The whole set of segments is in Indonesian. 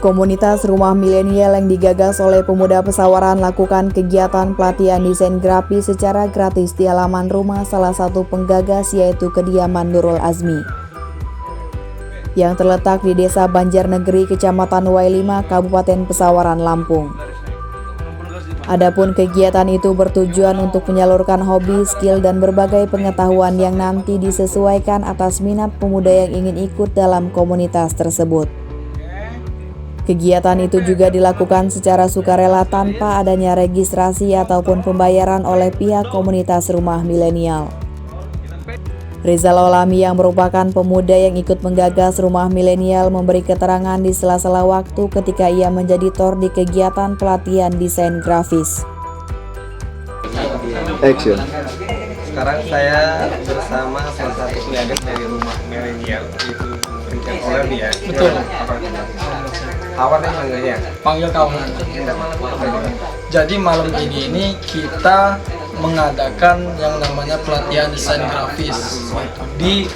Komunitas Rumah Milenial yang digagas oleh pemuda Pesawaran lakukan kegiatan pelatihan desain grafis secara gratis di halaman rumah salah satu penggagas, yaitu kediaman Nurul Azmi yang terletak di Desa Banjarnegeri, Kecamatan Wailima, Kabupaten Pesawaran, Lampung. Adapun kegiatan itu bertujuan untuk menyalurkan hobi, skill, dan berbagai pengetahuan yang nanti disesuaikan atas minat pemuda yang ingin ikut dalam komunitas tersebut. Kegiatan itu juga dilakukan secara sukarela tanpa adanya registrasi ataupun pembayaran oleh pihak komunitas Rumah Milenial. Rizal Olami yang merupakan pemuda yang ikut menggagas Rumah Milenial memberi keterangan di sela-sela waktu ketika ia menjadi tor di kegiatan pelatihan desain grafis. Action. Sekarang saya bersama salah satu penggagas dari Rumah Milenial, yaitu Richard Olami ya. Betul. Awalnya manggilnya? Panggil kawan. Jadi malam ini kita mengadakan yang namanya pelatihan desain grafis di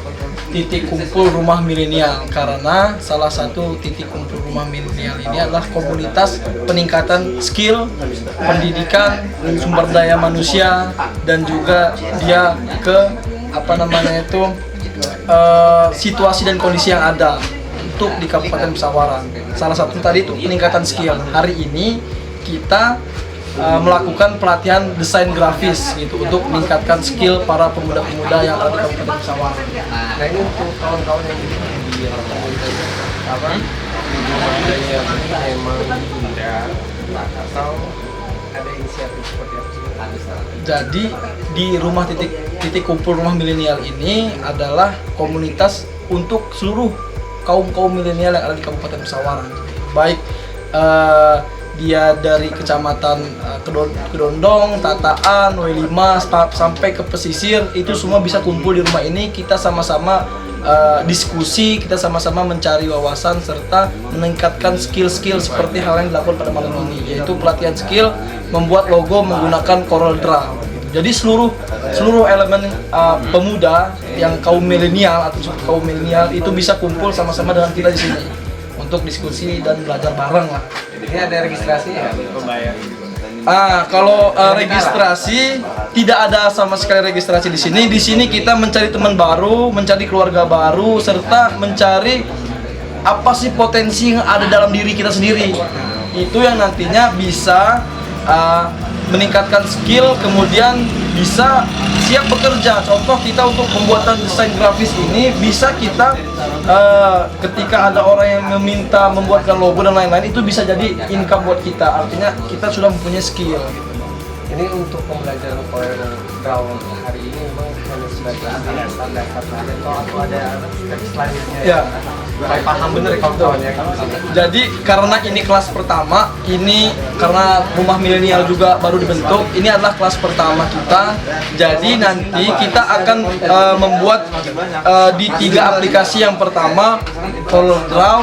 titik kumpul Rumah Milenial, karena salah satu titik kumpul Rumah Milenial ini adalah komunitas peningkatan skill, pendidikan, sumber daya manusia, dan juga dia ke situasi dan kondisi yang ada untuk di Kabupaten Pesawaran. Salah satu tadi itu peningkatan skill. Hari ini kita melakukan pelatihan desain grafis gitu untuk meningkatkan skill para pemuda-pemuda yang ada di Kabupaten Pesawaran. Nah, ini untuk kawan-kawan yang di komunitas budaya emang muda atau ada inisiatif seperti apa sih? Jadi di titik kumpul Rumah Milenial ini adalah komunitas untuk seluruh kaum milenial yang ada di Kabupaten Pesawaran, baik dia dari kecamatan Kedondong, Tataan, Wailima sampai ke pesisir, itu semua bisa kumpul di rumah ini. Kita sama-sama diskusi, kita sama-sama mencari wawasan serta meningkatkan skill-skill seperti hal yang dilakukan pada malam ini, yaitu pelatihan skill membuat logo menggunakan Corel Draw. Jadi seluruh elemen pemuda yang kaum milenial itu bisa kumpul sama-sama dengan kita di sini untuk diskusi dan belajar bareng lah. Ini ada registrasi ya? Pembayar? Kalau registrasi tidak ada sama sekali registrasi di sini. Di sini kita mencari teman baru, mencari keluarga baru, serta mencari apa sih potensi yang ada dalam diri kita sendiri. Itu yang nantinya bisa meningkatkan skill, kemudian bisa siap bekerja. Contoh kita untuk pembuatan desain grafis ini bisa kita ketika ada orang yang meminta membuatkan logo dan lain-lain, itu bisa jadi income buat kita. Artinya kita sudah mempunyai skill. Ini untuk pembelajaran Corel Draw hari ini memang hanya sebagai dasar atau ada step selanjutnya Ya. Saya paham bener ya kawan-kawan ya. Jadi karena ini kelas pertama, ini karena Rumah Milenial juga baru dibentuk, ini adalah kelas pertama kita. Jadi nanti kita akan membuat di 3 aplikasi. Yang pertama Corel Draw,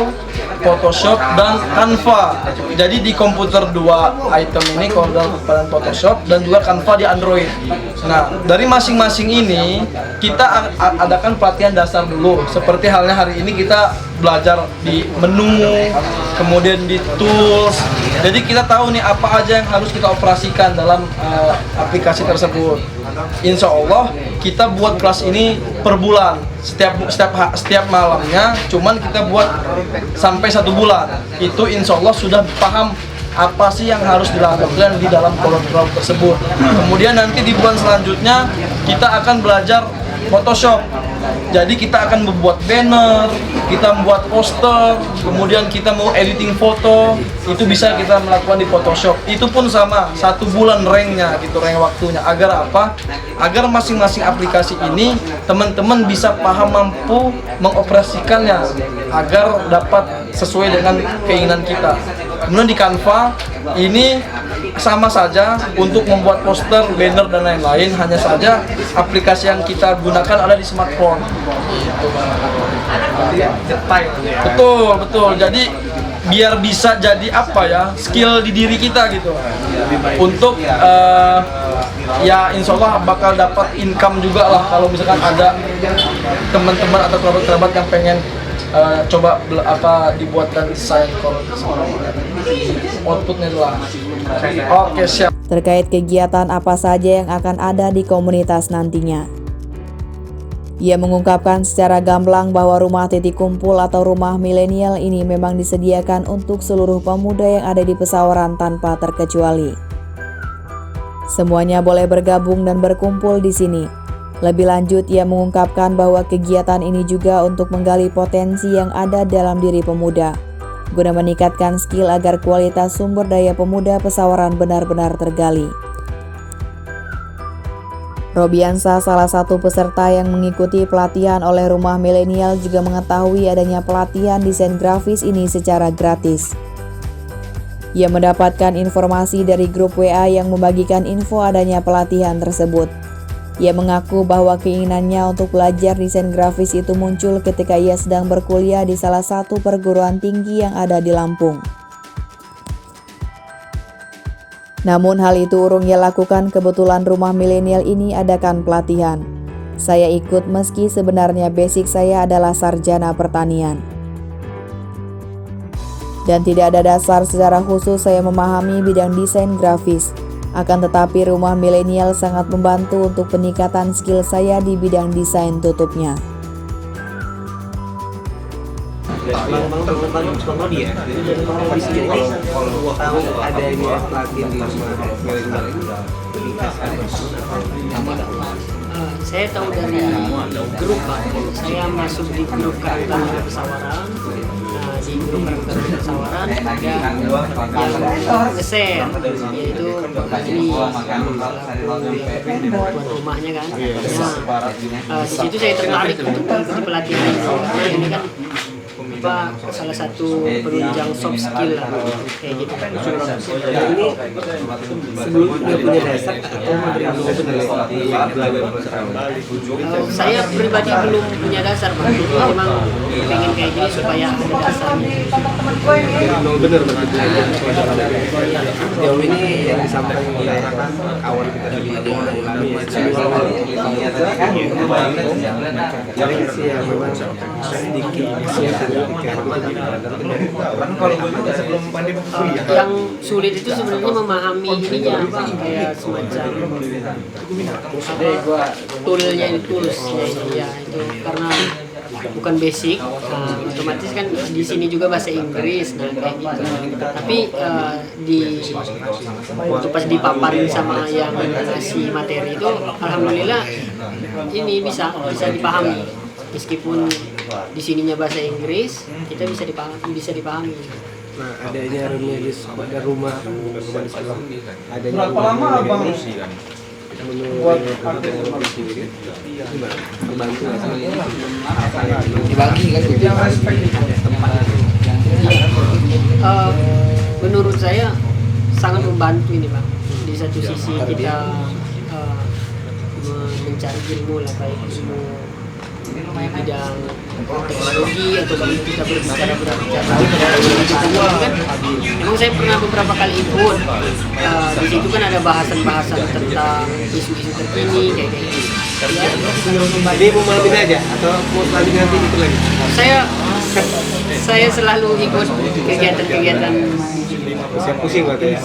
Photoshop, dan Canva. Jadi di komputer 2 item ini, Corel Draw dan Photoshop, dan juga Canva di Android. Nah, dari masing-masing ini kita adakan pelatihan dasar dulu. Seperti halnya hari ini kita belajar di menu, kemudian di tools. Jadi kita tahu nih apa aja yang harus kita operasikan dalam aplikasi tersebut. Insya Allah kita buat kelas ini per bulan, setiap malamnya. Cuman kita buat sampai 1 bulan. Itu insya Allah sudah paham apa sih yang harus dilakukan di dalam Corel Draw tersebut. Kemudian nanti di bulan selanjutnya kita akan belajar Photoshop. Jadi kita akan membuat banner, kita membuat poster, kemudian kita mau editing foto, itu bisa kita melakukan di Photoshop. Itu pun sama, 1 bulan ranknya gitu, rank waktunya. Agar apa? Agar masing-masing aplikasi ini teman-teman bisa paham, mampu mengoperasikannya agar dapat sesuai dengan keinginan kita. Kemudian di Canva ini sama saja untuk membuat poster, banner, dan lain-lain. Hanya saja aplikasi yang kita gunakan ada di smartphone. Gitu. Detail ya. Betul. Jadi biar bisa jadi apa ya, skill di diri kita gitu untuk ya insya Allah bakal dapat income juga lah kalau misalkan ada teman-teman atau kerabat-kerabat yang pengen coba dibuatkan desain outputnya itu lah. Oke, siap. Terkait kegiatan apa saja yang akan ada di komunitas nantinya. Ia mengungkapkan secara gamblang bahwa rumah titik kumpul atau rumah milenial ini memang disediakan untuk seluruh pemuda yang ada di Pesawaran tanpa terkecuali. Semuanya boleh bergabung dan berkumpul di sini. Lebih lanjut, ia mengungkapkan bahwa kegiatan ini juga untuk menggali potensi yang ada dalam diri pemuda, guna meningkatkan skill agar kualitas sumber daya pemuda Pesawaran benar-benar tergali. Robiansa, salah satu peserta yang mengikuti pelatihan oleh Rumah Milenial, juga mengetahui adanya pelatihan desain grafis ini secara gratis. Ia mendapatkan informasi dari grup WA yang membagikan info adanya pelatihan tersebut. Ia mengaku bahwa keinginannya untuk belajar desain grafis itu muncul ketika ia sedang berkuliah di salah satu perguruan tinggi yang ada di Lampung. Namun hal itu urung ia lakukan, kebetulan Rumah Milenial ini adakan pelatihan. Saya ikut meski sebenarnya basic saya adalah sarjana pertanian. Dan tidak ada dasar secara khusus saya memahami bidang desain grafis. Akan tetapi Rumah Milenial sangat membantu untuk peningkatan skill saya di bidang desain, tutupnya. Kalau tahu ada ini pelatihan di Rumah Milenial ini, saya tahu dari grup Pak. Saya masuk di grup Karang Pesawaran. Nah, di grup Karang Pesawaran ada yang nge-share, yaitu ini tuan rumahnya kan. Nah, di situ saya tertarik untuk mengikuti pelatihan ini. Karena ini kan salah satu penunjang soft skill lah, kayak gitu kan. ini sebelum udah punya dasar atau Saya pribadi belum punya dasar Pak. Memang pengen kayak gini supaya ada dasarnya. benar jauh ini yang disampaikan oleh kawan kita dari Ulami ya memang sedikit yang sulit itu sebenarnya memahami ininya apa, kayak semacam toolsnya ini ya, itu karena bukan basic, otomatis kan di sini juga bahasa Inggris, nah kayak gitu. Tapi waktu pas dipaparin sama yang ngasih materi itu, alhamdulillah ini bisa dipahami. Meskipun di sininya bahasa Inggris, kita bisa dipahami. Nah, adanya ada rumah di sekolah. Adanya Berapa lama abang buat membantu dibagi kan gitu yang respect menurut saya sangat membantu ini Bang. Di satu sisi kita mencari ilmu lah, baik ilmu di bidang teknologi atau kita berbicara kan. Memang saya pernah beberapa kali ikut, di situ kan ada bahasan-bahasan tentang isu-isu terkini kayak gitu. Ini mau malam ini aja atau mau lagi nanti itu lagi? Saya selalu ikut kegiatan-kegiatan. Pusing berarti ya.